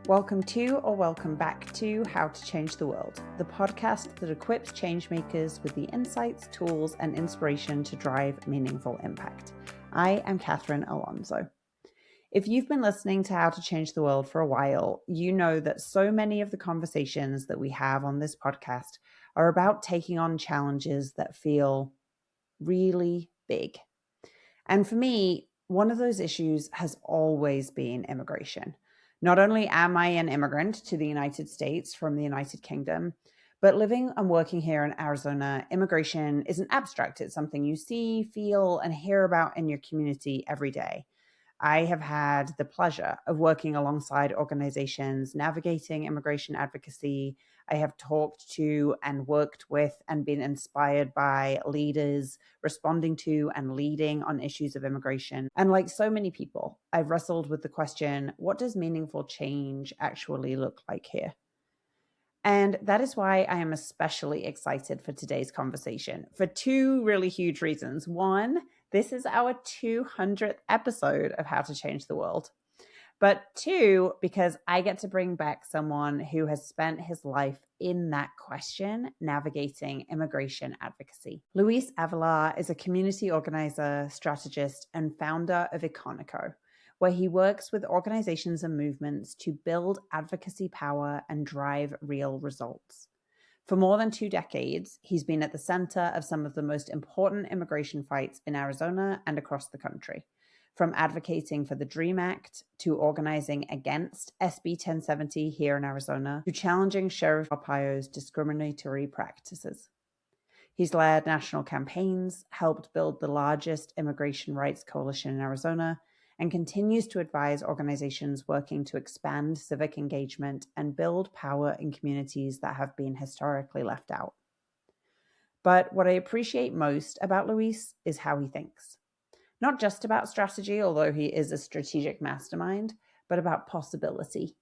Welcome to or welcome back to How to Change the World, the podcast that equips changemakers with the insights, tools, and inspiration to drive meaningful impact. I am Catherine Alonso. If you've been listening to How to Change the World for a while, you know that so many of the conversations that we have on this podcast are about taking on challenges that feel really big. And for me, one of those issues has always been immigration. Not only am I an immigrant to the United States from the United Kingdom, but living and working here in Arizona, immigration isn't abstract. It's something you see, feel, and hear about in your community every day. I have had the pleasure of working alongside organizations navigating immigration advocacy. I have talked to and worked with and been inspired by leaders responding to and leading on issues of immigration. And like so many people, I've wrestled with the question, what does meaningful change actually look like here? And that is why I am especially excited for today's conversation for two really huge reasons. One, this is our 200th episode of How to Change the World. But two, because I get to bring back someone who has spent his life in that question, navigating immigration advocacy. Luis Ávila is a community organizer, strategist, and founder of Iconico, where he works with organizations and movements to build advocacy power and drive real results. For more than 2 decades, he's been at the center of some of the most important immigration fights in Arizona and across the country, from advocating for the DREAM Act to organizing against SB 1070 here in Arizona to challenging Sheriff Arpaio's discriminatory practices. He's led national campaigns, helped build the largest immigration rights coalition in Arizona, and continues to advise organizations working to expand civic engagement and build power in communities that have been historically left out. But what I appreciate most about Luis is how he thinks. Not just about strategy, although he is a strategic mastermind, but about possibility.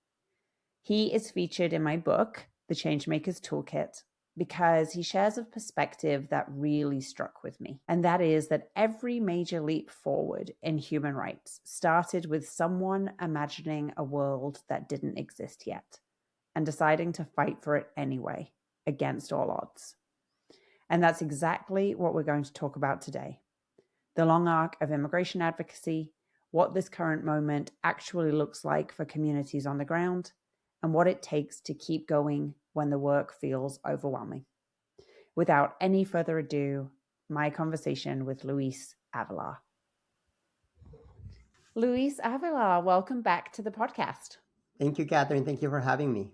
He is featured in my book, The Changemakers Toolkit, because he shares a perspective that really struck with me. And that is that every major leap forward in human rights started with someone imagining a world that didn't exist yet and deciding to fight for it anyway, against all odds. And that's exactly what we're going to talk about today. The long arc of immigration advocacy, what this current moment actually looks like for communities on the ground, and what it takes to keep going when the work feels overwhelming. Without any further ado, my conversation with Luis Ávila. Luis Ávila, welcome back to the podcast. Thank you, Catherine. Thank you for having me.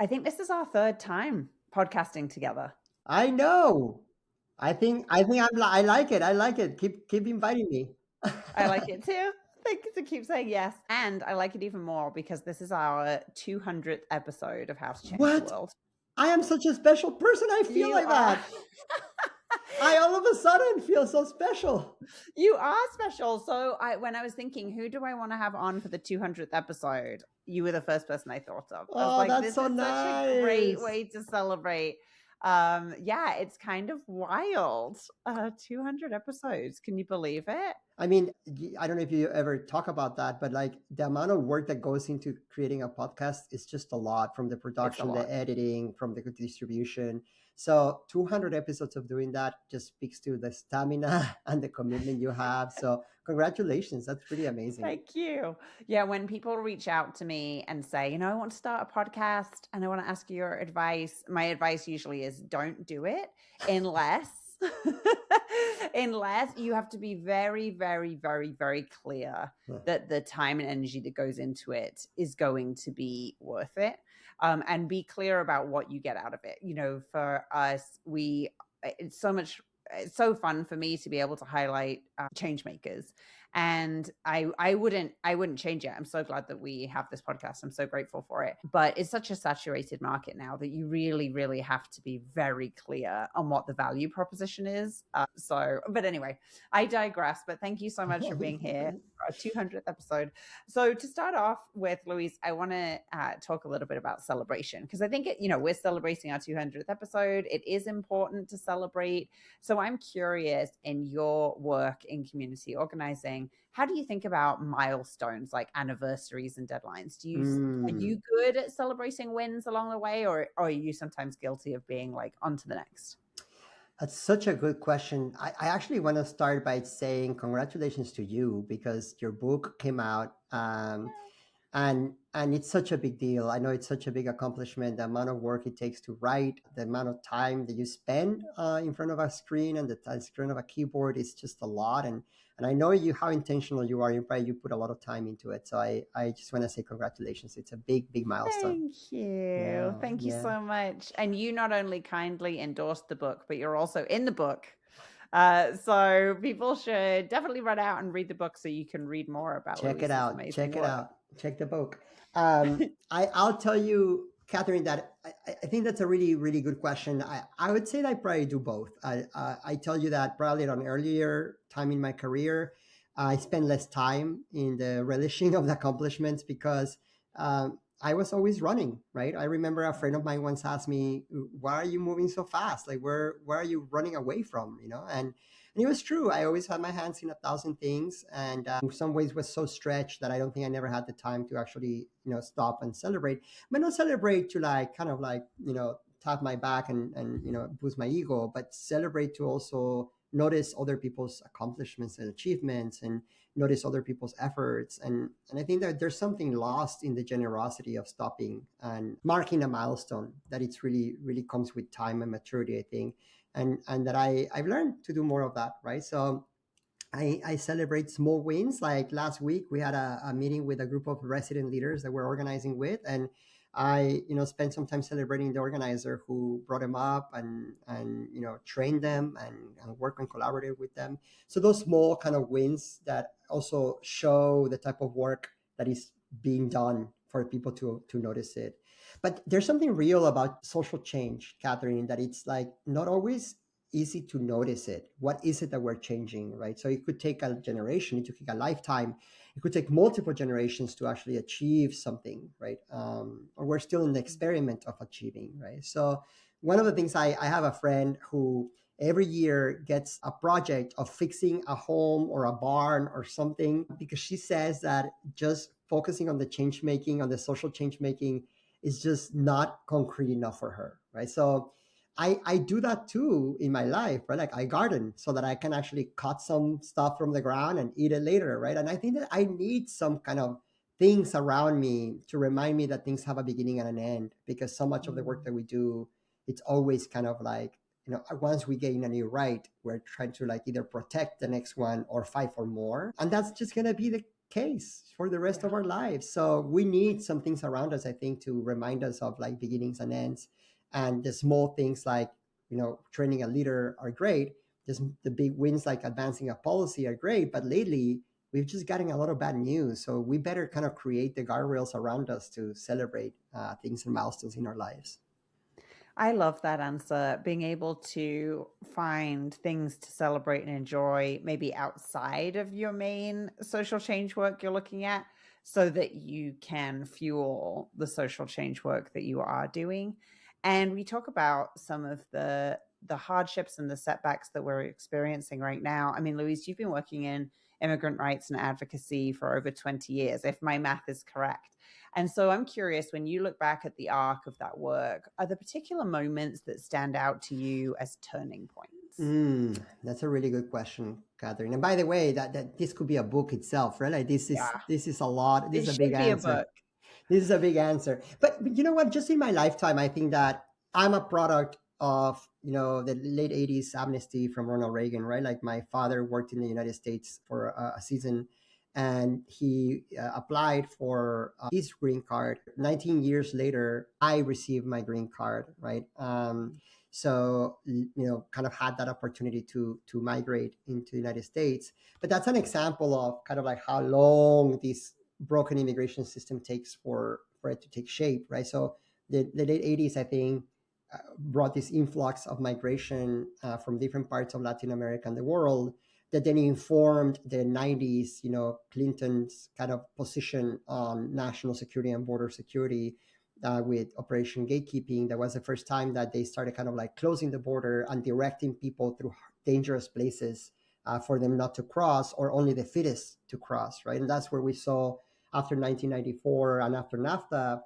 I think this is our third time podcasting together. I know. I like it. I like it. Keep inviting me. I like it too. Thank you to keep saying yes. And I like it even more because this is our 200th episode of How to Change the World. I am such a special person. I feel you like are. That. I all of a sudden feel so special. You are special. So when I was thinking, who do I want to have on for the 200th episode? You were the first person I thought of. I was like, that's this so is nice. Such a great way to celebrate. Yeah, it's kind of wild. 200 episodes. Can you believe it? I mean, I don't know if you ever talk about that, but like the amount of work that goes into creating a podcast is just a lot, from the production, the editing, from the distribution. So 200 episodes of doing that just speaks to the stamina and the commitment you have. So congratulations. That's pretty amazing. Thank you. Yeah, when people reach out to me and say, I want to start a podcast and I want to ask you your advice, my advice usually is don't do it unless you have to be very, very, very, very clear that the time and energy that goes into it is going to be worth it. And be clear about what you get out of it. For us, it's so fun for me to be able to highlight changemakers. And I wouldn't change it. I'm so glad that we have this podcast. I'm so grateful for it. But it's such a saturated market now that you really, really have to be very clear on what the value proposition is. But anyway, I digress. But thank you so much for being here for our 200th episode. So to start off with, Luis, I want to talk a little bit about celebration, because I think we're celebrating our 200th episode. It is important to celebrate. So I'm curious, in your work in community organizing, everything. How do you think about milestones like anniversaries and deadlines? Are Mm. you good at celebrating wins along the way, or are you sometimes guilty of being like on to the next? That's such a good question. I actually want to start by saying congratulations to you because your book came out. And it's such a big deal. I know it's such a big accomplishment. The amount of work it takes to write, the amount of time that you spend in front of a screen and the screen of a keyboard is just a lot. And I know you how intentional you are. You put a lot of time into it. So I just want to say congratulations. It's a big milestone. Thank you. Yeah, Thank you yeah. so much. And you not only kindly endorsed the book, but you're also in the book. So people should definitely run out and read the book so you can read more about Check it Luis's out. amazing Check it work. out. Check the book. I'll tell you, Catherine, that I think that's a really good question. I would say that I probably do both. I tell you that probably at an earlier time in my career, I spent less time in the relishing of the accomplishments because I was always running, right? I remember a friend of mine once asked me, "Why are you moving so fast? Like, where are you running away from?" And it was true. I always had my hands in a thousand things, and in some ways was so stretched that I don't think I never had the time to actually, stop and celebrate. But not celebrate to like kind of like tap my back and boost my ego, but celebrate to also notice other people's accomplishments and achievements and notice other people's efforts. And I think that there's something lost in the generosity of stopping and marking a milestone that it's really comes with time and maturity, I think, and that I've learned to do more of that, right? So I celebrate small wins. Like last week, we had a meeting with a group of resident leaders that we're organizing with, and I spent some time celebrating the organizer who brought them up and trained them and work and collaborated with them. So those small kind of wins that also show the type of work that is being done for people to notice it. But there's something real about social change, Catherine, that it's like not always easy to notice it. What is it that we're changing, right? So it could take a generation, it could take a lifetime, it could take multiple generations to actually achieve something, right? Or we're still in the experiment of achieving, right? So one of the things I have a friend who every year gets a project of fixing a home or a barn or something because she says that just focusing on the change making, on the social change making, is just not concrete enough for her, right? So I do that too in my life, right? Like I garden so that I can actually cut some stuff from the ground and eat it later, right? And I think that I need some kind of things around me to remind me that things have a beginning and an end, because so much of the work that we do, it's always kind of like, once we gain a new right, we're trying to like either protect the next one or fight for more. And that's just going to be the case for the rest of our lives. So we need some things around us, I think, to remind us of like beginnings and ends. And the small things like training a leader are great. Just the big wins like advancing a policy are great, but lately we've just gotten a lot of bad news, so we better kind of create the guardrails around us to celebrate things and milestones in our lives. I love that answer. Being able to find things to celebrate and enjoy, maybe outside of your main social change work you're looking at, so that you can fuel the social change work that you are doing. And we talk about some of the hardships and the setbacks that we're experiencing right now. I mean, Louise, you've been working in immigrant rights and advocacy for over 20 years, if my math is correct. And so I'm curious, when you look back at the arc of that work, are there particular moments that stand out to you as turning points? That's a really good question, Catherine. And by the way, that this could be a book itself, right? Like Yeah, this is a lot. This it is a big should be a answer. book. This is a big answer. But you know what? Just in my lifetime, I think that I'm a product of, the late 80s amnesty from Ronald Reagan, right? Like my father worked in the United States for a season and he applied for his green card. 19 years later, I received my green card, right? So, kind of had that opportunity to migrate into the United States. But that's an example of kind of like how long this broken immigration system takes for it to take shape, right? So the late 80s, I think, brought this influx of migration from different parts of Latin America and the world that then informed the 90s, Clinton's kind of position on national security and border security with Operation Gatekeeping. That was the first time that they started kind of like closing the border and directing people through dangerous places for them not to cross, or only the fittest to cross, right? And that's where we saw after 1994 and after NAFTA,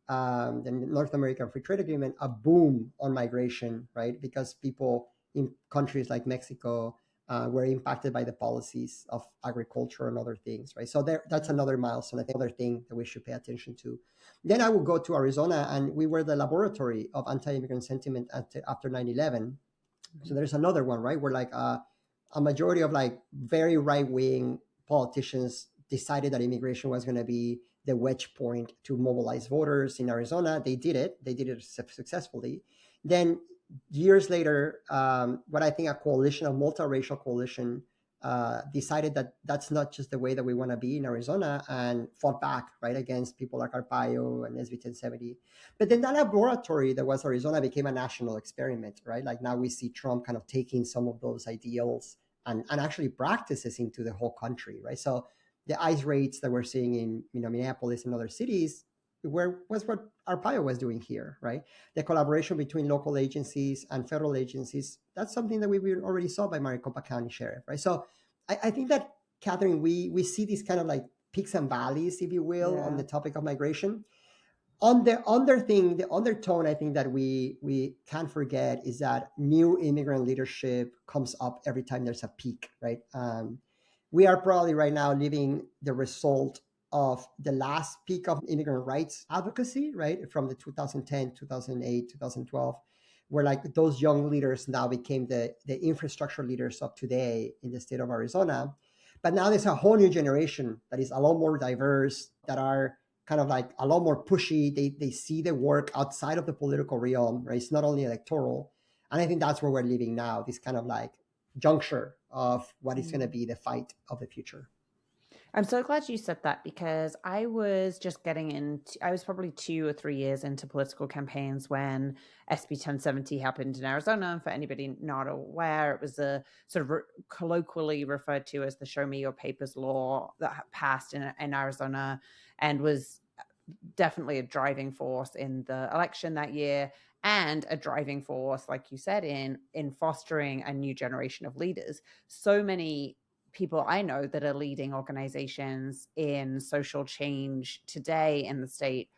the North American Free Trade Agreement, a boom on migration, right? Because people in countries like Mexico were impacted by the policies of agriculture and other things, right? So that's another milestone, I think, another thing that we should pay attention to. Then I will go to Arizona, and we were the laboratory of anti-immigrant sentiment after 9/11. So there's another one, right? Where like a majority of like very right-wing politicians decided that immigration was going to be the wedge point to mobilize voters in Arizona. They did it. They did it successfully. Then years later, what I think a coalition, a multiracial coalition, decided that that's not just the way that we want to be in Arizona, and fought back, right, against people like Arpaio and SB 1070. But then that laboratory that was Arizona became a national experiment, right? Like now we see Trump kind of taking some of those ideals and actually practices into the whole country, right? So the ICE raids that we're seeing in Minneapolis and other cities was what Arpaio was doing here, right? The collaboration between local agencies and federal agencies, that's something that we already saw by Maricopa County Sheriff, right? So I think that, Catherine, we see these kind of like peaks and valleys, if you will, on the topic of migration. On the undertone, I think that we can't forget is that new immigrant leadership comes up every time there's a peak, right? We are probably right now living the result of the last peak of immigrant rights advocacy, right? From the 2010, 2008, 2012, where like those young leaders now became the infrastructure leaders of today in the state of Arizona. But now there's a whole new generation that is a lot more diverse, that are kind of like a lot more pushy. They see the work outside of the political realm, right? It's not only electoral. And I think that's where we're living now, this kind of like juncture of what is going to be the fight of the future. I'm so glad you said that, because I was just I was probably 2 or 3 years into political campaigns when SB 1070 happened in Arizona. And for anybody not aware, it was a sort of colloquially referred to as the Show Me Your Papers law that passed in Arizona, and was definitely a driving force in the election that year, and a driving force, like you said, in fostering a new generation of leaders. So many people I know that are leading organizations in social change today in the state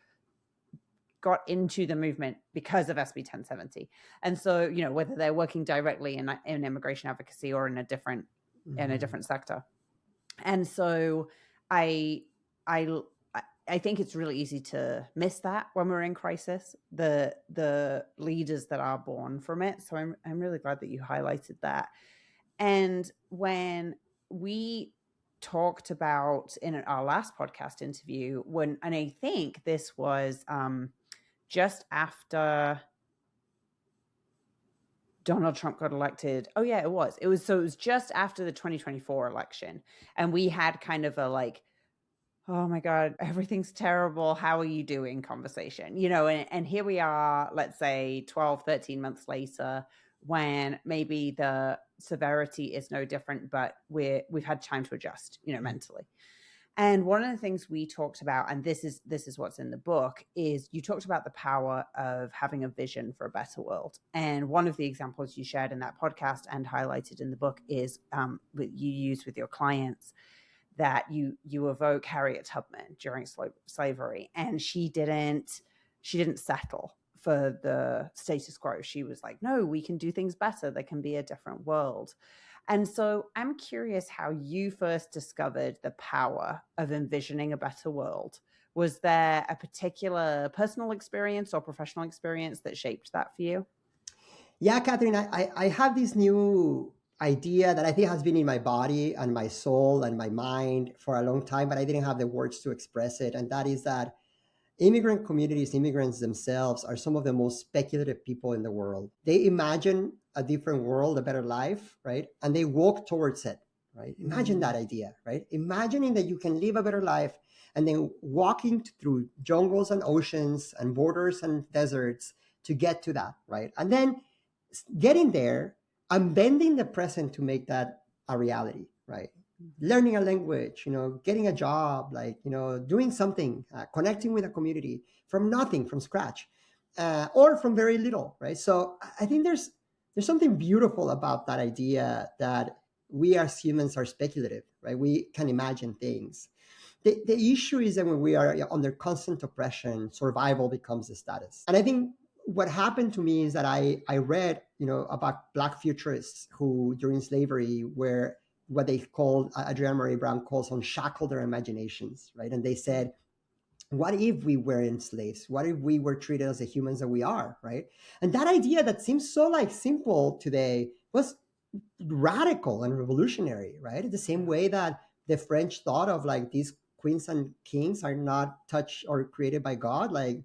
got into the movement because of SB 1070. And so, whether they're working directly in immigration advocacy or in a different sector. And so I think it's really easy to miss that when we're in crisis, the leaders that are born from it. So I'm really glad that you highlighted that. And when we talked about in our last podcast interview, and I think this was just after Donald Trump got elected. Oh yeah, it was just after the 2024 election. And we had kind of a like, oh my God, everything's terrible, how are you doing conversation, and here we are, let's say 12, 13 months later, when maybe the severity is no different, but we've had time to adjust, mentally. And one of the things we talked about, and this is what's in the book, is you talked about the power of having a vision for a better world. And one of the examples you shared in that podcast and highlighted in the book is that you use with your clients, that you evoke Harriet Tubman during slavery, and she didn't settle for the status quo. She was like, no, we can do things better. There can be a different world. And so I'm curious how you first discovered the power of envisioning a better world. Was there a particular personal experience or professional experience that shaped that for you? Yeah, Catherine, I have this new idea that I think has been in my body and my soul and my mind for a long time, but I didn't have the words to express it. And that is that immigrant communities, immigrants themselves, are some of the most speculative people in the world. They imagine a different world, a better life, right? And they walk towards it, right? Imagine that idea, right? Imagining that you can live a better life and then walking through jungles and oceans and borders and deserts to get to that, right? And then getting there and bending the present to make that a reality, right? Learning a language, getting a job, like, doing something, connecting with a community from nothing, from scratch, or from very little, right? So I think there's something beautiful about that idea, that we as humans are speculative, right? We can imagine things. The issue is that when we are under constant oppression, survival becomes the status. And I think what happened to me is that I read, about Black futurists who during slavery were what they called, Adrienne Maree Brown calls, unshackled their imaginations, right? And they said, what if we weren't slaves? What if we were treated as the humans that we are, right? And that idea that seems so like simple today was radical and revolutionary, right? The same way that the French thought of like these queens and kings are not touched or created by God, like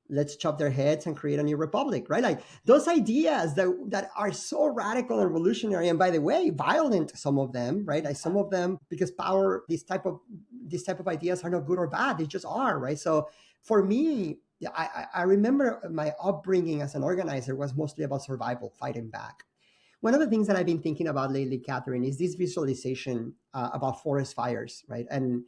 let's chop their heads and create a new republic, right? Like those ideas that are so radical and revolutionary, and by the way, violent, some of them, right? Like some of them, because power, these type of ideas are not good or bad, they just are, right? So for me, I remember my upbringing as an organizer was mostly about survival, fighting back. One of the things that I've been thinking about lately, Catherine, is this visualization about forest fires, right? And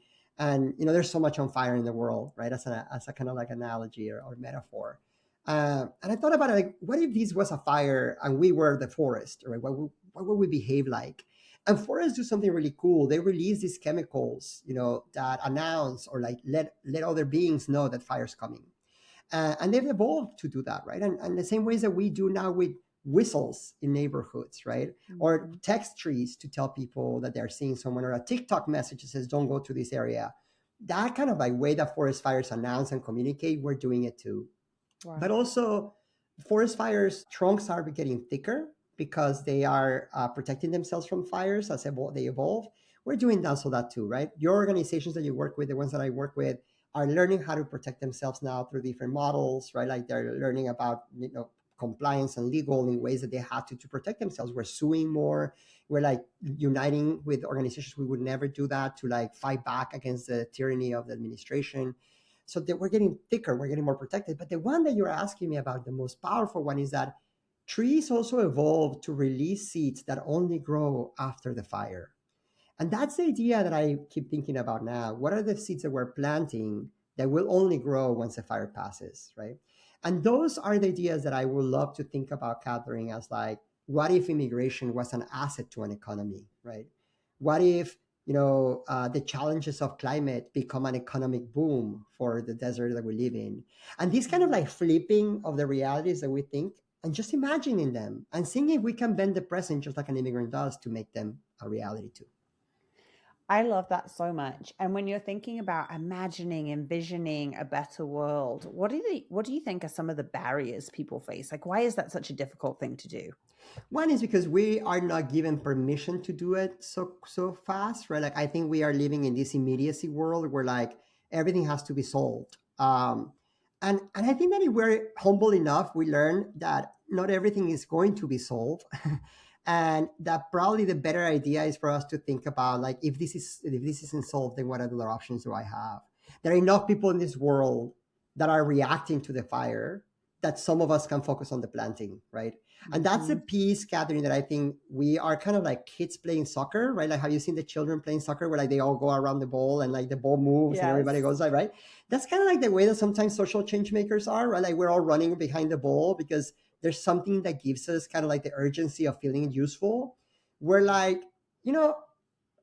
there's so much on fire in the world, right? As a kind of like analogy or metaphor. And I thought about it, like, what if this was a fire and we were the forest, right? What would we behave like? And forests do something really cool. They release these chemicals, that announce or like let other beings know that fire's coming. And they've evolved to do that, right? And the same ways that we do now with whistles in neighborhoods, right? Mm-hmm. Or text trees to tell people that they're seeing someone, or a TikTok message that says, don't go to this area. That kind of like way that forest fires announce and communicate, we're doing it too. Wow. But also forest fires, trunks are getting thicker because they are protecting themselves from fires as they evolve. We're doing also that too, right? Your organizations that you work with, the ones that I work with, are learning how to protect themselves now through different models, right? Like they're learning about, compliance and legal in ways that they have to protect themselves. We're suing more. We're like uniting with organizations. We would never do that to like fight back against the tyranny of the administration. So that we're getting thicker, we're getting more protected. But the one that you're asking me about, the most powerful one, is that trees also evolved to release seeds that only grow after the fire. And that's the idea that I keep thinking about now. What are the seeds that we're planting that will only grow once the fire passes, right? And those are the ideas that I would love to think about, Catherine, as like, what if immigration was an asset to an economy, right? What if, the challenges of climate become an economic boom for the desert that we live in? And this kind of like flipping of the realities that we think and just imagining them and seeing if we can bend the present just like an immigrant does to make them a reality too. I love that so much. And when you're thinking about imagining, envisioning a better world, what do you think are some of the barriers people face? Like, why is that such a difficult thing to do? One is because we are not given permission to do it so fast, right? Like, I think we are living in this immediacy world where like everything has to be solved. And I think that if we're humble enough, we learn that not everything is going to be solved. And that probably the better idea is for us to think about, like, if this isn't solved, then what other options do I have? There are enough people in this world that are reacting to the fire that some of us can focus on the planting, right? Mm-hmm. And that's a piece, Catherine, that I think we are kind of like kids playing soccer, right? Like, have you seen the children playing soccer where like they all go around the ball and like the ball moves and everybody goes like, right? That's kind of like the way that sometimes social change makers are, right? Like we're all running behind the ball because there's something that gives us kind of like the urgency of feeling useful. We're like,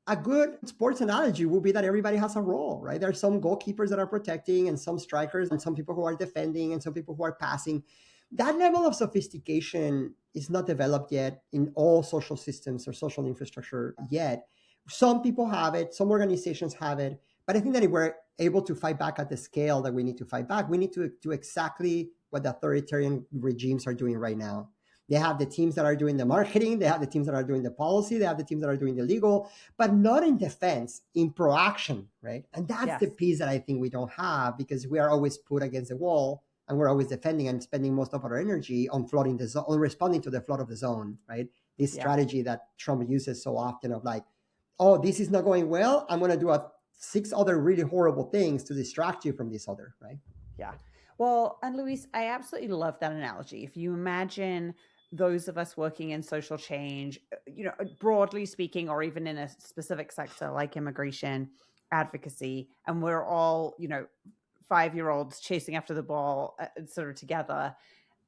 a good sports analogy would be that everybody has a role, right? There are some goalkeepers that are protecting and some strikers and some people who are defending and some people who are passing. That level of sophistication is not developed yet in all social systems or social infrastructure yet. Some people have it, some organizations have it, but I think that if we're able to fight back at the scale that we need to fight back, we need to do exactly what the authoritarian regimes are doing right now. They have the teams that are doing the marketing, they have the teams that are doing the policy, they have the teams that are doing the legal, but not in defense, in proaction, right? And that's the piece that I think we don't have because we are always put against the wall and we're always defending and spending most of our energy on flooding the zone, on responding to the flood of the zone, right? This strategy that Trump uses so often of like, oh, this is not going well, I'm going to do 6 other really horrible things to distract you from this other, right? Yeah. Well, and Luis, I absolutely love that analogy. If you imagine those of us working in social change, broadly speaking, or even in a specific sector like immigration, advocacy, and we're all, 5-year-olds chasing after the ball sort of together,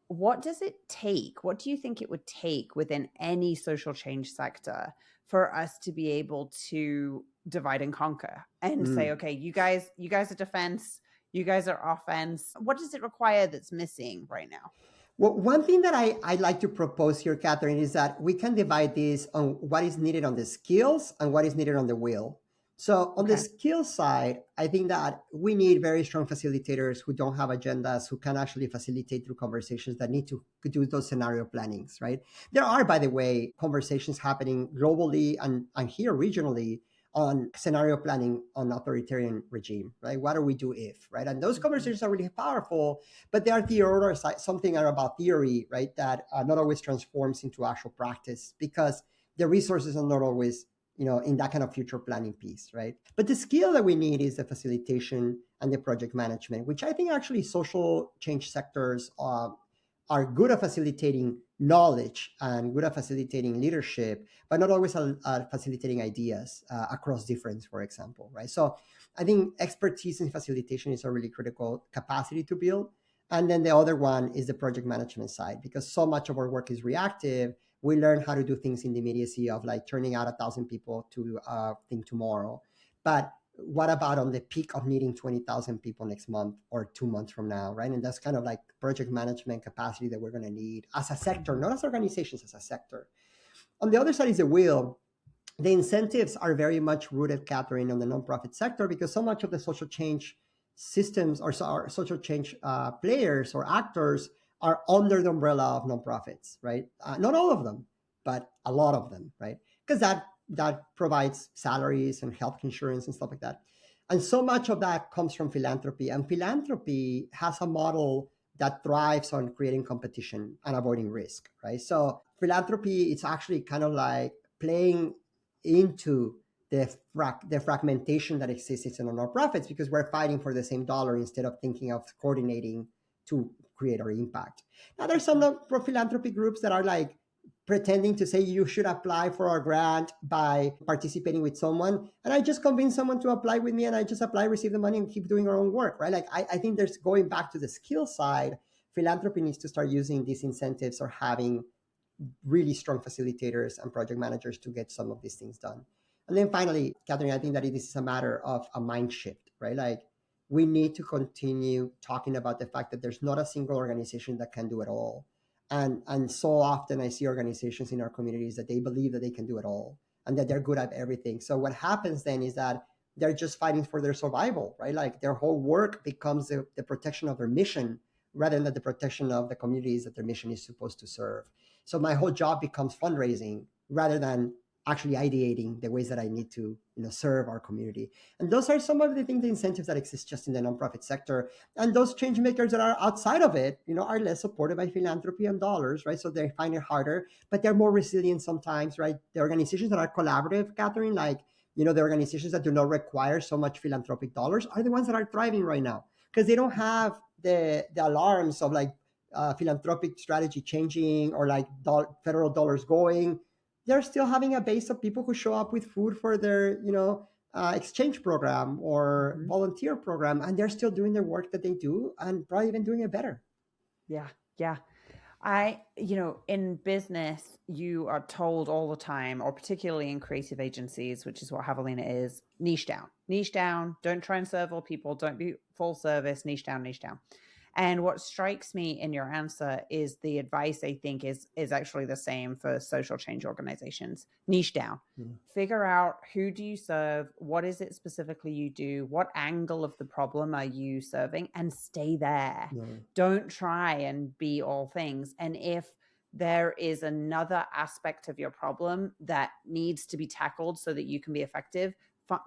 what does it take? What do you think it would take within any social change sector for us to be able to divide and conquer and say, okay, you guys are defense, you guys are offense. What does it require that's missing right now? Well, one thing that I'd like to propose here, Catherine, is that we can divide this on what is needed on the skills and what is needed on the will. So on the skill side, I think that we need very strong facilitators who don't have agendas, who can actually facilitate through conversations that need to do those scenario plannings, right? There are, by the way, conversations happening globally and here regionally on scenario planning on authoritarian regime, right? What do we do if, right? And those conversations are really powerful, but they are theoretic, something are about theory, right? That not always transforms into actual practice because the resources are not always, in that kind of future planning piece, right? But the skill that we need is the facilitation and the project management, which I think actually social change sectors are good at facilitating knowledge and good at facilitating leadership, but not always at facilitating ideas across difference, for example, right? So I think expertise in facilitation is a really critical capacity to build. And then the other one is the project management side, because so much of our work is reactive. We learn how to do things in the immediacy of like turning out 1,000 people to think tomorrow. But what about on the peak of needing 20,000 people next month or 2 months from now, right? And that's kind of like project management capacity that we're going to need as a sector, not as organizations, as a sector. On the other side is the will. The incentives are very much rooted, Catherine, on the nonprofit sector, because so much of the social change systems or social change players or actors are under the umbrella of nonprofits, right? Not all of them, but a lot of them, right? Because that provides salaries and health insurance and stuff like that. And so much of that comes from philanthropy. And philanthropy has a model that thrives on creating competition and avoiding risk, right? So philanthropy, it's actually kind of like playing into the fragmentation that exists in nonprofits because we're fighting for the same dollar instead of thinking of coordinating to create our impact. Now, there's some philanthropy groups that are like pretending to say you should apply for a grant by participating with someone. And I just convince someone to apply with me and I just apply, receive the money and keep doing our own work, right? Like I think there's going back to the skill side, philanthropy needs to start using these incentives or having really strong facilitators and project managers to get some of these things done. And then finally, Catherine, I think that this is a matter of a mind shift, right? Like we need to continue talking about the fact that there's not a single organization that can do it all. And so often I see organizations in our communities that they believe that they can do it all and that they're good at everything. So what happens then is that they're just fighting for their survival, right? Like their whole work becomes the protection of their mission rather than the protection of the communities that their mission is supposed to serve. So my whole job becomes fundraising rather than actually ideating the ways that I need to, serve our community. And those are some of the things, the incentives that exist just in the nonprofit sector. And those change makers that are outside of it, are less supported by philanthropy and dollars, right? So they find it harder, but they're more resilient sometimes, right? The organizations that are collaborative, Catherine, like, the organizations that do not require so much philanthropic dollars are the ones that are thriving right now because they don't have the alarms of like philanthropic strategy changing or like federal dollars going. They're still having a base of people who show up with food for their, exchange program or volunteer program, and they're still doing their work that they do and probably even doing it better. Yeah. In business, you are told all the time, or particularly in creative agencies, which is what Javelina is, niche down, don't try and serve all people, don't be full service, niche down. And what strikes me in your answer is the advice I think is actually the same for social change organizations. Niche down. Figure out who do you serve, what is it specifically you do, what angle of the problem are you serving, and stay there. Don't try and be all things. And if there is another aspect of your problem that needs to be tackled so that you can be effective,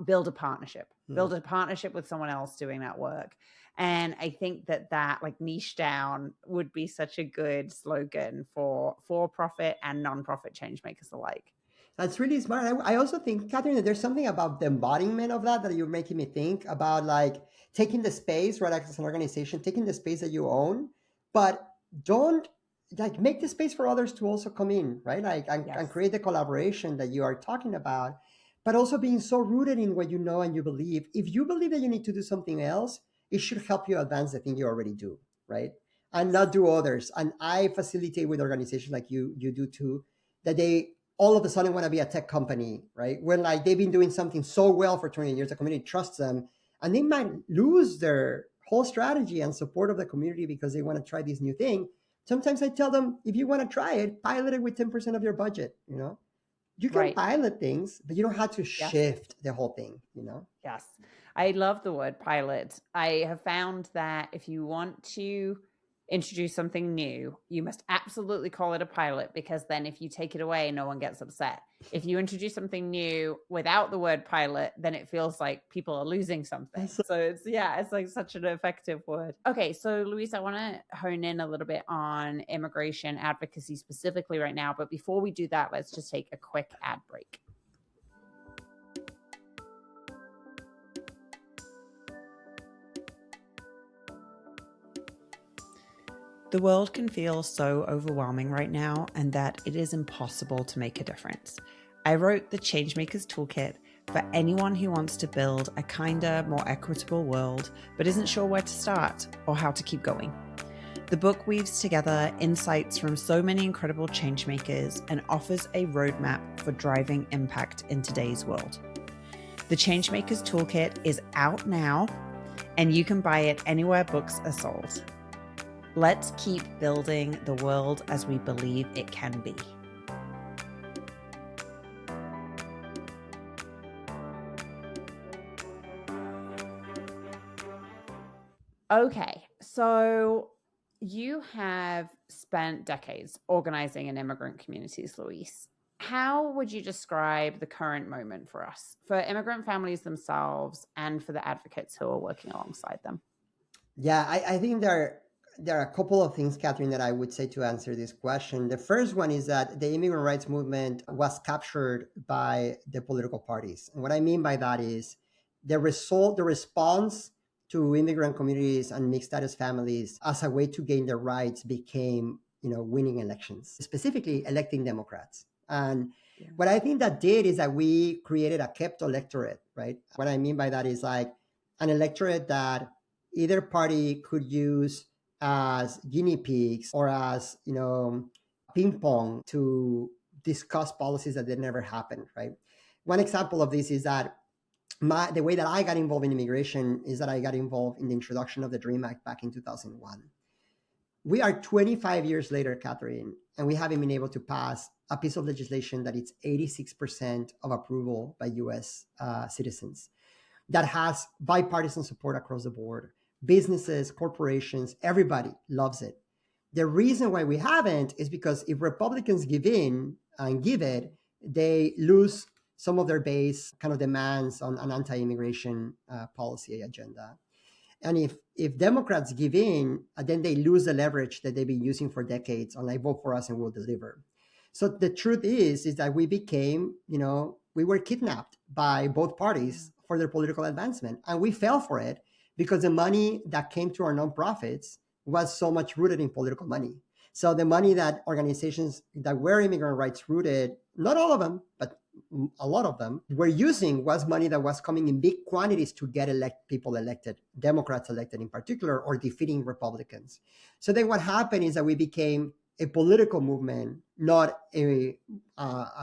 build a partnership. Build a partnership with someone else doing that work. And I think that like niche down would be such a good slogan for for-profit and non-profit change makers alike. That's really smart. I also think, Catherine, that there's something about the embodiment of that you're making me think about, like taking the space, right, as an organization, taking the space that you own, but don't like make the space for others to also come in, right? Like and create the collaboration that you are talking about, but also being so rooted in what you know and you believe. If you believe that you need to do something else, it should help you advance the thing you already do, right? and not do others. And I facilitate with organizations like you do too, that they all of a sudden want to be a tech company, right? When like they've been doing something so well for 20 years, the community trusts them, and they might lose their whole strategy and support of the community because they want to try this new thing. Sometimes I tell them, if you want to try it, pilot it with 10% of your budget. You can pilot things, but you don't have to shift the whole thing. Yes. I love the word pilot. I have found that if you want to introduce something new, you must absolutely call it a pilot, because then if you take it away, no one gets upset. If you introduce something new without the word pilot, then it feels like people are losing something. So it's like such an effective word. Okay, so Luis, I want to hone in a little bit on immigration advocacy specifically right now. But before we do that, let's just take a quick ad break. The world can feel so overwhelming right now, and that it is impossible to make a difference. I wrote the Changemakers Toolkit for anyone who wants to build a kinder, more equitable world, but isn't sure where to start or how to keep going. The book weaves together insights from so many incredible changemakers and offers a roadmap for driving impact in today's world. The Changemakers Toolkit is out now, and you can buy it anywhere books are sold. Let's keep building the world as we believe it can be. Okay, so you have spent decades organizing in immigrant communities, Luis. How would you describe the current moment for us, for immigrant families themselves and for the advocates who are working alongside them? Yeah, I think there are a couple of things, Catherine, that I would say to answer this question. The first one is that the immigrant rights movement was captured by the political parties. And what I mean by that is the response to immigrant communities and mixed status families as a way to gain their rights became, winning elections, specifically electing Democrats. And what I think that did is that we created a kept electorate, right? What I mean by that is like an electorate that either party could use as guinea pigs or as ping pong to discuss policies that did never happen, right? One example of this is that the way that I got involved in immigration is that I got involved in the introduction of the DREAM Act back in 2001. We are 25 years later, Catherine, and we haven't been able to pass a piece of legislation that it's 86% of approval by US citizens, that has bipartisan support across the board. Businesses, corporations, everybody loves it. The reason why we haven't is because if Republicans give in and give it, they lose some of their base kind of demands on an anti-immigration policy agenda. And if Democrats give in, then they lose the leverage that they've been using for decades on like vote for us and we'll deliver. So the truth is that we became, we were kidnapped by both parties for their political advancement. And we fell for it because the money that came to our nonprofits was so much rooted in political money. So the money that organizations that were immigrant rights rooted, not all of them, but a lot of them were using was money that was coming in big quantities to get people elected, Democrats elected in particular, or defeating Republicans. So then what happened is that we became a political movement, not a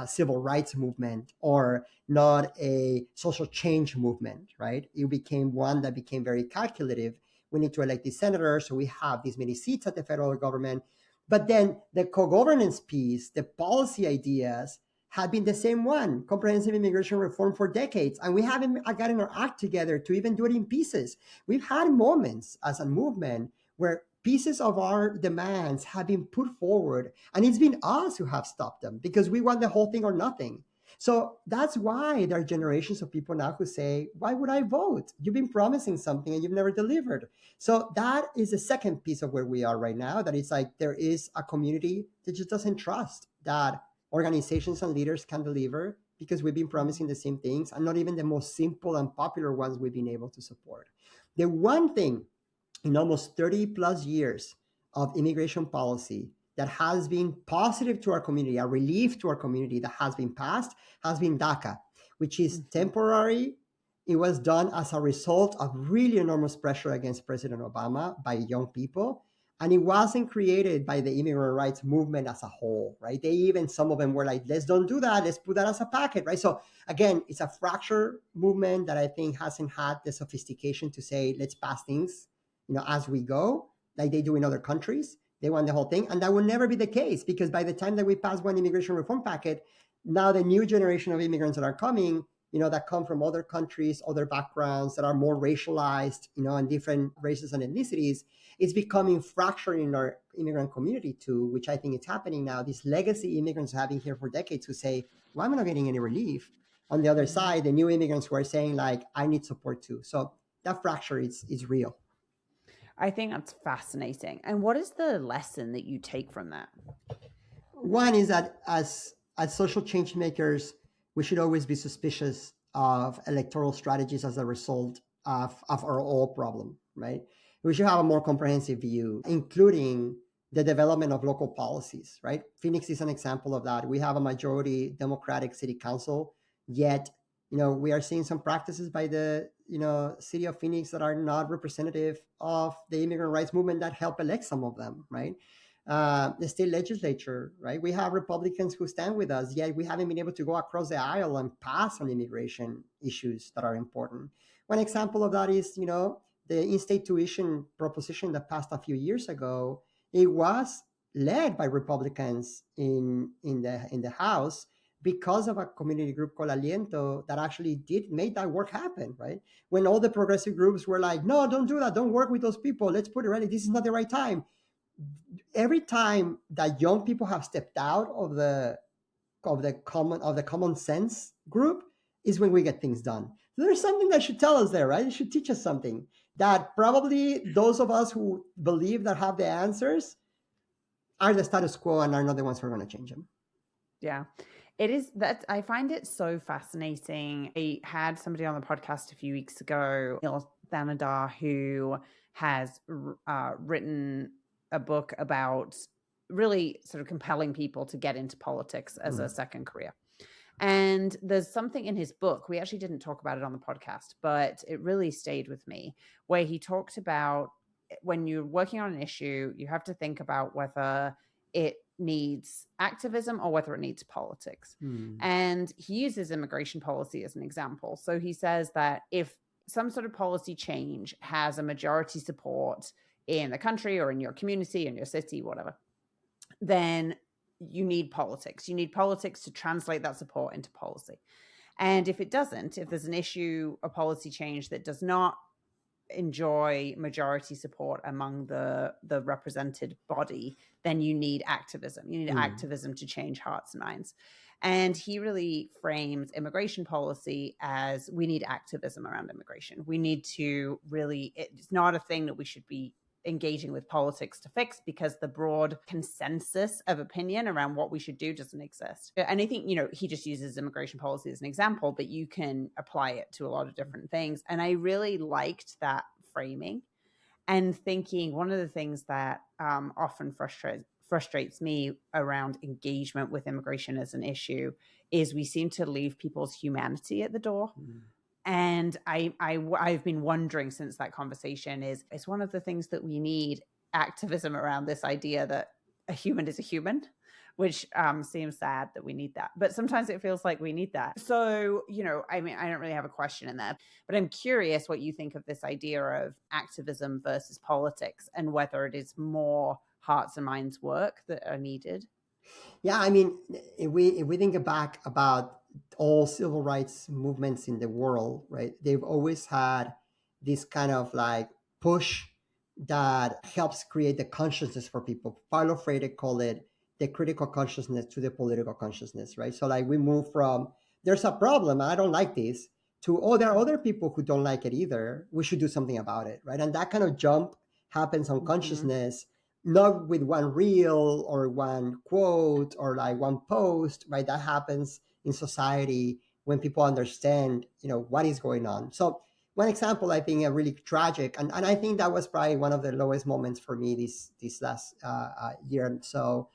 civil rights movement or not a social change movement, right? It became one that became very calculative. We need to elect these senators, so we have these many seats at the federal government. But then the co-governance piece, the policy ideas, had been the same one, comprehensive immigration reform for decades. And we haven't gotten our act together to even do it in pieces. We've had moments as a movement where pieces of our demands have been put forward, and it's been us who have stopped them because we want the whole thing or nothing. So that's why there are generations of people now who say, why would I vote? You've been promising something and you've never delivered. So that is the second piece of where we are right now, that it's like there is a community that just doesn't trust that organizations and leaders can deliver because we've been promising the same things, and not even the most simple and popular ones we've been able to support. The one thing in almost 30 plus years of immigration policy that has been positive to our community, a relief to our community that has been passed, has been DACA, which is temporary. It was done as a result of really enormous pressure against President Obama by young people. And it wasn't created by the immigrant rights movement as a whole, right? They even, some of them were like, let's don't do that. Let's put that as a packet, right? So again, it's a fractured movement that I think hasn't had the sophistication to say, let's pass things, as we go, like they do in other countries. They want the whole thing. And that will never be the case, because by the time that we pass one immigration reform packet, now the new generation of immigrants that are coming, that come from other countries, other backgrounds, that are more racialized, and different races and ethnicities, it's becoming fractured in our immigrant community too, which I think is happening now. These legacy immigrants have been here for decades who say, well, I'm not getting any relief. On the other side, the new immigrants who are saying like, I need support too. So that fracture is real. I think that's fascinating. And what is the lesson that you take from that? One is that as social change makers, we should always be suspicious of electoral strategies as a result of our oil problem, right? We should have a more comprehensive view, including the development of local policies, right? Phoenix is an example of that. We have a majority Democratic city council, yet, we are seeing some practices by the, city of Phoenix that are not representative of the immigrant rights movement that help elect some of them, right? The state legislature, right? We have Republicans who stand with us, yet we haven't been able to go across the aisle and pass on immigration issues that are important. One example of that is, the in-state tuition proposition that passed a few years ago. It was led by Republicans in the House because of a community group called Aliento that actually made that work happen, right? When all the progressive groups were like, no, don't do that, don't work with those people, let's put it right, this is not the right time. Every time that young people have stepped out of the common sense group is when we get things done. So there's something that should tell us there, right? It should teach us something that probably those of us who believe that have the answers are the status quo and are not the ones who are going to change them. Yeah. It is that I find it so fascinating. I had somebody on the podcast a few weeks ago, Il Thanadar, who has written a book about really sort of compelling people to get into politics as a second career. And there's something in his book, we actually didn't talk about it on the podcast, but it really stayed with me, where he talked about when you're working on an issue, you have to think about whether it needs activism or whether it needs politics. And he uses immigration policy as an example. So he says that if some sort of policy change has a majority support in the country or in your community, in your city, whatever, then you need politics. You need politics to translate that support into policy. And if it doesn't, if there's an issue, a policy change that does not enjoy majority support among the represented body, then you need activism. You need activism to change hearts and minds. And he really frames immigration policy as we need activism around immigration. We need to really, it's not a thing that we should be engaging with politics to fix, because the broad consensus of opinion around what we should do doesn't exist. And I think, he just uses immigration policy as an example, but you can apply it to a lot of different things. And I really liked that framing, and thinking one of the things that often frustrates me around engagement with immigration as an issue is we seem to leave people's humanity at the door. And I've been wondering since that conversation is one of the things that we need activism around this idea that a human is a human, which seems sad that we need that. But sometimes it feels like we need that. So, I don't really have a question in there, but I'm curious what you think of this idea of activism versus politics and whether it is more hearts and minds work that are needed. Yeah, if we think back about all civil rights movements in the world, right? They've always had this kind of like push that helps create the consciousness for people. Paulo Freire called it the critical consciousness to the political consciousness, right? So like we move from there's a problem, I don't like this, to there are other people who don't like it either. We should do something about it, right? And that kind of jump happens on consciousness, not with one reel or one quote or like one post, right? That happens in society when people understand, what is going on. So one example, I think, a really tragic, and I think that was probably one of the lowest moments for me this last year and so,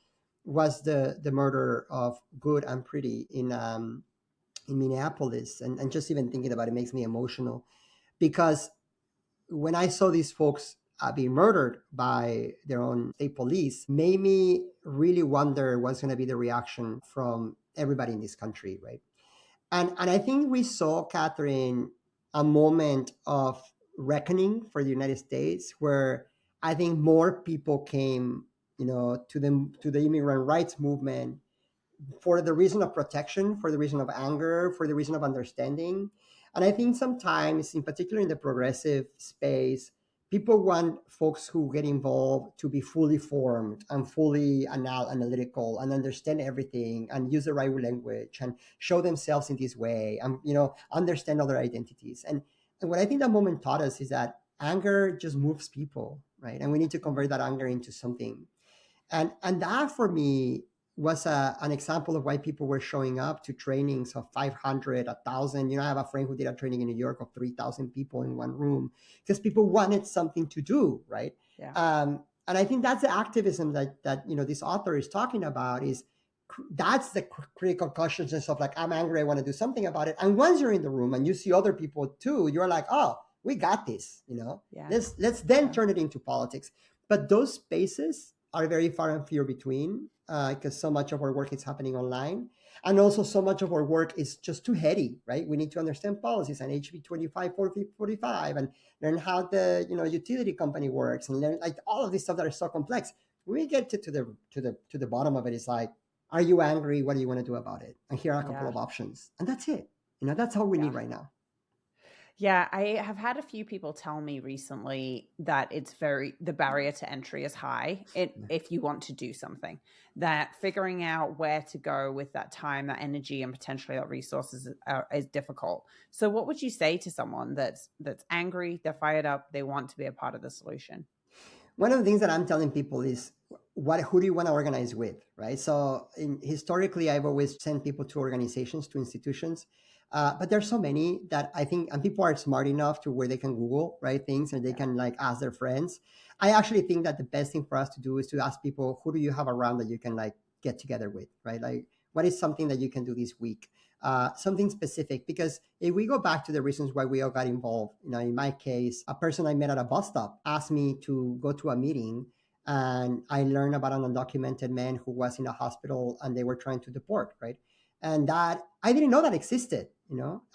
was the murder of Good and Pretty in Minneapolis. And just even thinking about it makes me emotional, because when I saw these folks being murdered by their own state police made me really wonder what's going to be the reaction from everybody in this country, right? And I think we saw, Catherine, a moment of reckoning for the United States where I think more people came, to the immigrant rights movement for the reason of protection, for the reason of anger, for the reason of understanding. And I think sometimes, in particular in the progressive space, people want folks who get involved to be fully formed and fully analytical and understand everything and use the right language and show themselves in this way and understand other identities. And what I think that moment taught us is that anger just moves people, right? And we need to convert that anger into something. And that for me was an example of why people were showing up to trainings of 500, 1,000. I have a friend who did a training in New York of 3,000 people in one room because people wanted something to do, right? Yeah. And I think that's the activism that this author is talking about. That's the critical consciousness of like, I'm angry, I want to do something about it. And once you're in the room and you see other people too, you're like, oh, we got this. Yeah. Let's then turn it into politics. But those spaces are very far and few between because so much of our work is happening online. And also so much of our work is just too heady, right? We need to understand policies and HB 25, 45 and learn how the utility company works and learn like all of this stuff that is so complex. We get to the bottom of it. It's like, are you angry? What do you want to do about it? And here are a couple of options. And that's it. That's all we need right now. Yeah, I have had a few people tell me recently that the barrier to entry is high if you want to do something, that figuring out where to go with that time, that energy, and potentially that resources is difficult. So what would you say to someone that's angry, they're fired up, they want to be a part of the solution? One of the things that I'm telling people is who do you want to organize with, right? So historically, I've always sent people to organizations, to institutions. But there's so many that I think, and people are smart enough to where they can Google, right, things and they can like ask their friends. I actually think that the best thing for us to do is to ask people, who do you have around that you can like get together with, right? Like, what is something that you can do this week? Something specific, because if we go back to the reasons why we all got involved, in my case, a person I met at a bus stop asked me to go to a meeting, and I learned about an undocumented man who was in a hospital and they were trying to deport, right? And that I didn't know that existed.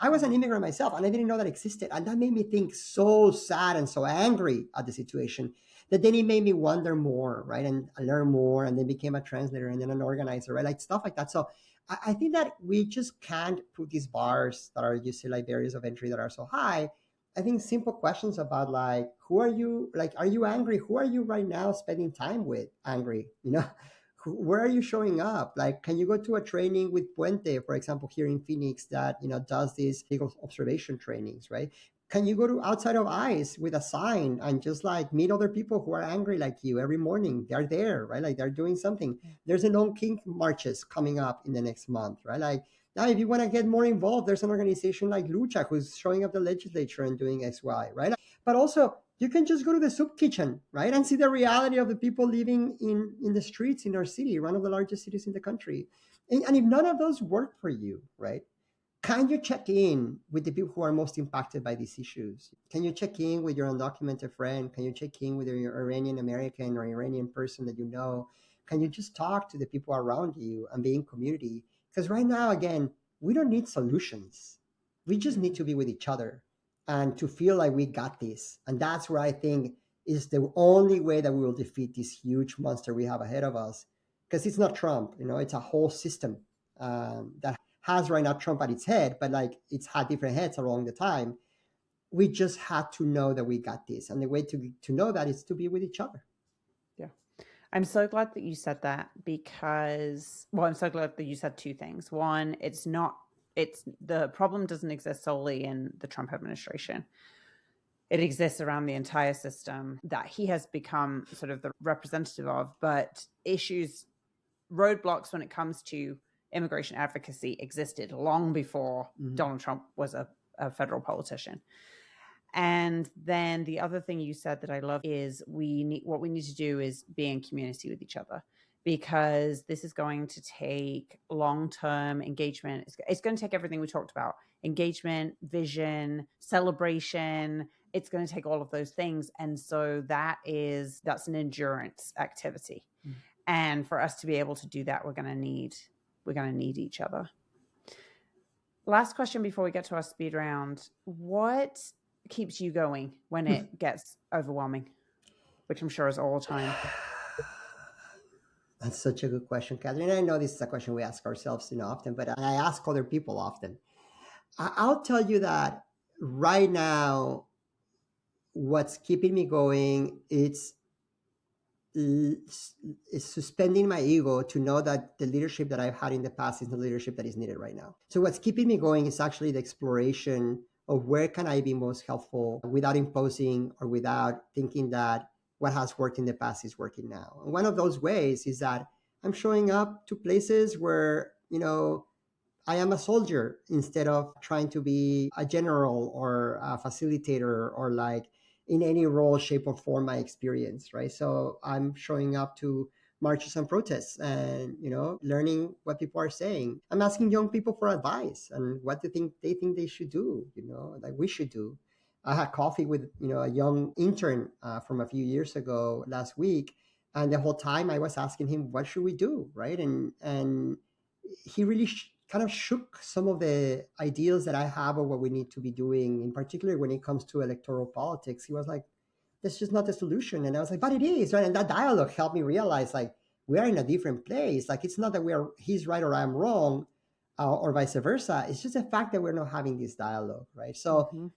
I was an immigrant myself and I didn't know that existed. And that made me think so sad and so angry at the situation that then it made me wonder more, right? And learn more, and then became a translator and then an organizer, right? Like stuff like that. So I think that we just can't put these bars that are usually like barriers of entry that are so high. I think simple questions about like, who are you? Like, are you angry? Who are you right now spending time with angry? Where are you showing up? Like, can you go to a training with Puente, for example, here in Phoenix that, does these legal observation trainings, right? Can you go to outside of ICE with a sign and just like meet other people who are angry like you every morning? They're there, right? Like they're doing something. There's a non-king marches coming up in the next month, right? Like now, if you want to get more involved, there's an organization like Lucha who's showing up the legislature and doing XY, right? But also, you can just go to the soup kitchen, right? And see the reality of the people living in the streets in our city, one of the largest cities in the country. And if none of those work for you, right? Can you check in with the people who are most impacted by these issues? Can you check in with your undocumented friend? Can you check in with your Iranian American or Iranian person that you know? Can you just talk to the people around you and be in community? Because right now, again, we don't need solutions. We just need to be with each other and to feel like we got this. And that's where I think is the only way that we will defeat this huge monster we have ahead of us. Because it's not Trump, it's a whole system that has right now Trump at its head, but like it's had different heads along the time. We just had to know that we got this. And the way to know that is to be with each other. Yeah. I'm so glad that you said that because, I'm so glad that you said two things. One, the problem doesn't exist solely in the Trump administration. It exists around the entire system that he has become sort of the representative of, but roadblocks when it comes to immigration advocacy existed long before Donald Trump was a federal politician. And then the other thing you said that I love is what we need to do is be in community with each other, because this is going to take long-term engagement. It's going to take everything we talked about: engagement, vision, celebration, it's going to take all of those things. And so that's an endurance activity. And for us to be able to do that, we're going to need each other. Last question before we get to our speed round. What keeps you going when it gets overwhelming, which I'm sure is all the time? That's such a good question, Catherine. I know this is a question we ask ourselves often, but I ask other people often. I'll tell you that right now, what's keeping me going, it's suspending my ego to know that the leadership that I've had in the past is the leadership that is needed right now. So what's keeping me going is actually the exploration of where can I be most helpful without imposing or without thinking that what has worked in the past is working now. And one of those ways is that I'm showing up to places where, I am a soldier instead of trying to be a general or a facilitator or like in any role, shape, or form my experience, right? So I'm showing up to marches and protests and, learning what people are saying. I'm asking young people for advice and what they think they should do, like we should do. I had coffee with, a young intern from a few years ago last week. And the whole time I was asking him, what should we do, right? And he really kind of shook some of the ideals that I have of what we need to be doing, in particular when it comes to electoral politics. He was like, that's just not the solution. And I was like, but it is, right? And that dialogue helped me realize, like, we are in a different place. Like, it's not that he's right or I'm wrong, or vice versa. It's just the fact that we're not having this dialogue, right? So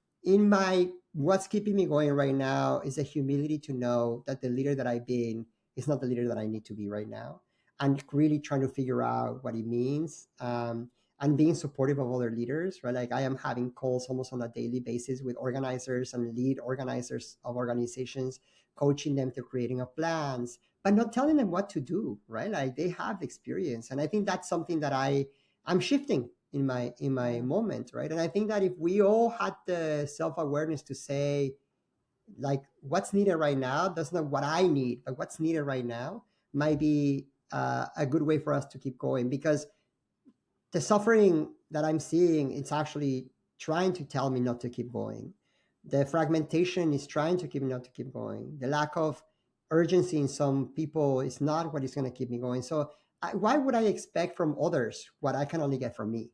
what's keeping me going right now is a humility to know that the leader that I've been is not the leader that I need to be right now. And really trying to figure out what it means, and being supportive of other leaders, right? Like I am having calls almost on a daily basis with organizers and lead organizers of organizations, coaching them to creating of plans, but not telling them what to do, right? Like they have experience. And I think that's something that I'm shifting in my moment, right? And I think that if we all had the self-awareness to say, like, what's needed right now, that's not what I need, but what's needed right now might be a good way for us to keep going, because the suffering that I'm seeing, it's actually trying to tell me not to keep going. The fragmentation is trying to keep me not to keep going. The lack of urgency in some people is not what is going to keep me going. So why would I expect from others what I can only get from me,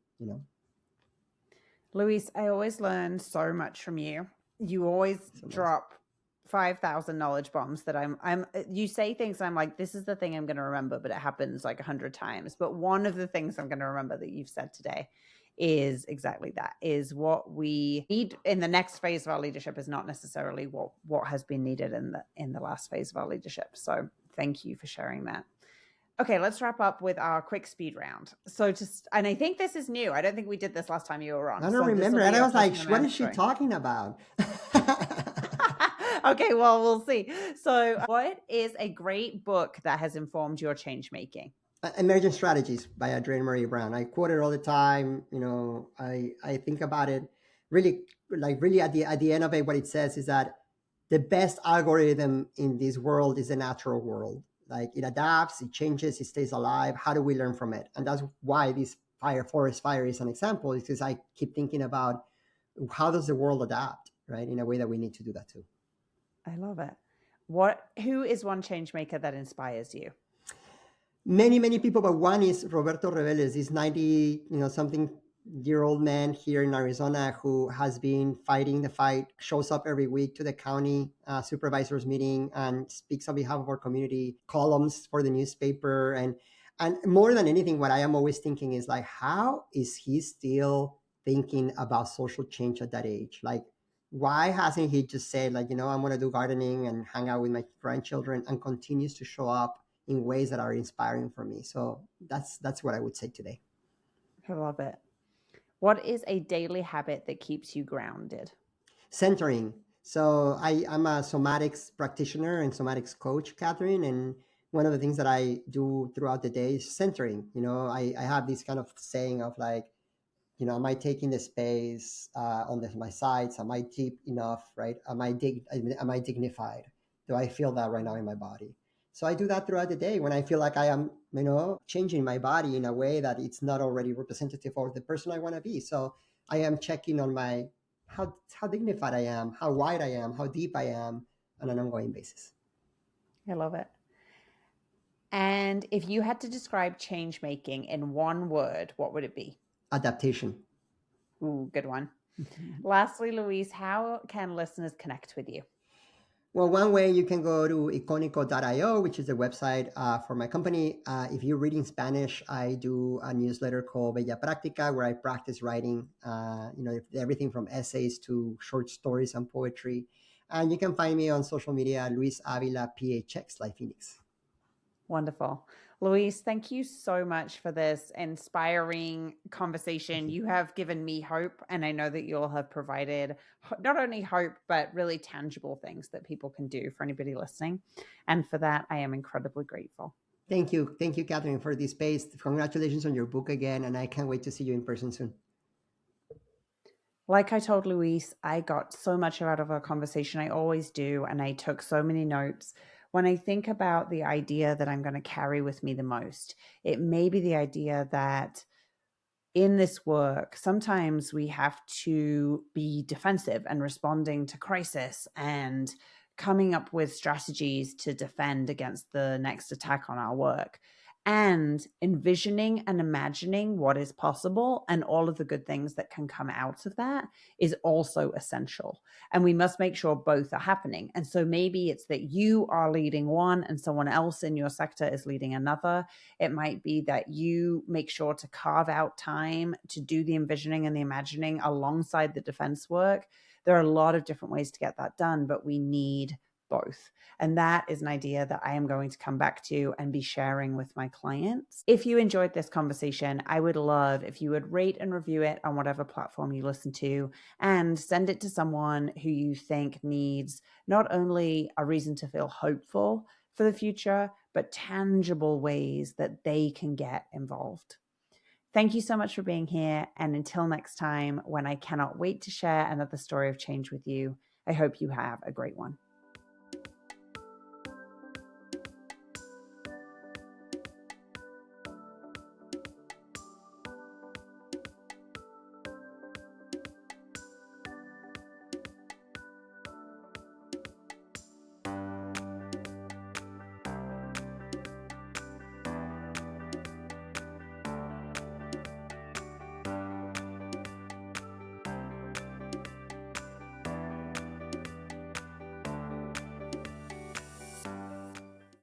Luis, I always learn so much from you. You always drop 5,000 knowledge bombs that you say things I'm like, this is the thing I'm going to remember, but it happens like 100 times. But one of the things I'm going to remember that you've said today is exactly that, is what we need in the next phase of our leadership is not necessarily what has been needed in the last phase of our leadership. So thank you for sharing that. Okay, let's wrap up with our quick speed round. And I think this is new. I don't think we did this last time you were on. I don't remember. And I was like, what is she talking about? Okay, well, we'll see. So what is a great book that has informed your change making? Emergent Strategies by Adrienne Marie Brown. I quote it all the time. I think about it really at the end of it, what it says is that the best algorithm in this world is the natural world. Like it adapts, it changes, it stays alive. How do we learn from it? And that's why this forest fire is an example, is because I keep thinking about how does the world adapt, right? In a way that we need to do that too. I love it. Who is one change maker that inspires you? Many, many people, but one is Roberto Reveles, this 90-something-year-old man here in Arizona who has been fighting the fight, shows up every week to the county supervisors meeting and speaks on behalf of our community, columns for the newspaper. And more than anything, what I am always thinking is like, how is he still thinking about social change at that age? Like, why hasn't he just said, like, I'm going to do gardening and hang out with my grandchildren, and continues to show up in ways that are inspiring for me? So that's what I would say today. I love it. What is a daily habit that keeps you grounded? Centering. So I'm a somatics practitioner and somatics coach, Catherine. And one of the things that I do throughout the day is centering. I have this kind of saying of like, am I taking the space on my sides? Am I deep enough, right? Am I dignified? Do I feel that right now in my body? So I do that throughout the day when I feel like I am, changing my body in a way that it's not already representative of the person I want to be. So I am checking on my how dignified I am, how wide I am, how deep I am on an ongoing basis. I love it. And if you had to describe change making in one word, what would it be? Adaptation. Ooh, good one. Lastly, Luis, how can listeners connect with you? Well, one way you can go to iconico.io, which is the website for my company. If you're reading Spanish, I do a newsletter called Bella Práctica, where I practice writing, everything from essays to short stories and poetry. And you can find me on social media, Luis Ávila, PHX, like Phoenix. Wonderful. Luis, thank you so much for this inspiring conversation. You have given me hope, and I know that you'll have provided not only hope, but really tangible things that people can do for anybody listening. And for that, I am incredibly grateful. Thank you. Thank you, Catherine, for this space. Congratulations on your book again, and I can't wait to see you in person soon. Like I told Luis, I got so much out of our conversation. I always do. And I took so many notes. When I think about the idea that I'm going to carry with me the most, it may be the idea that in this work, sometimes we have to be defensive and responding to crisis and coming up with strategies to defend against the next attack on our work, and envisioning and imagining what is possible and all of the good things that can come out of that is also essential. And we must make sure both are happening. And so maybe it's that you are leading one and someone else in your sector is leading another. It might be that you make sure to carve out time to do the envisioning and the imagining alongside the defense work. There are a lot of different ways to get that done, but we need both. And that is an idea that I am going to come back to and be sharing with my clients. If you enjoyed this conversation, I would love if you would rate and review it on whatever platform you listen to, and send it to someone who you think needs not only a reason to feel hopeful for the future, but tangible ways that they can get involved. Thank you so much for being here. And until next time, when I cannot wait to share another story of change with you, I hope you have a great one.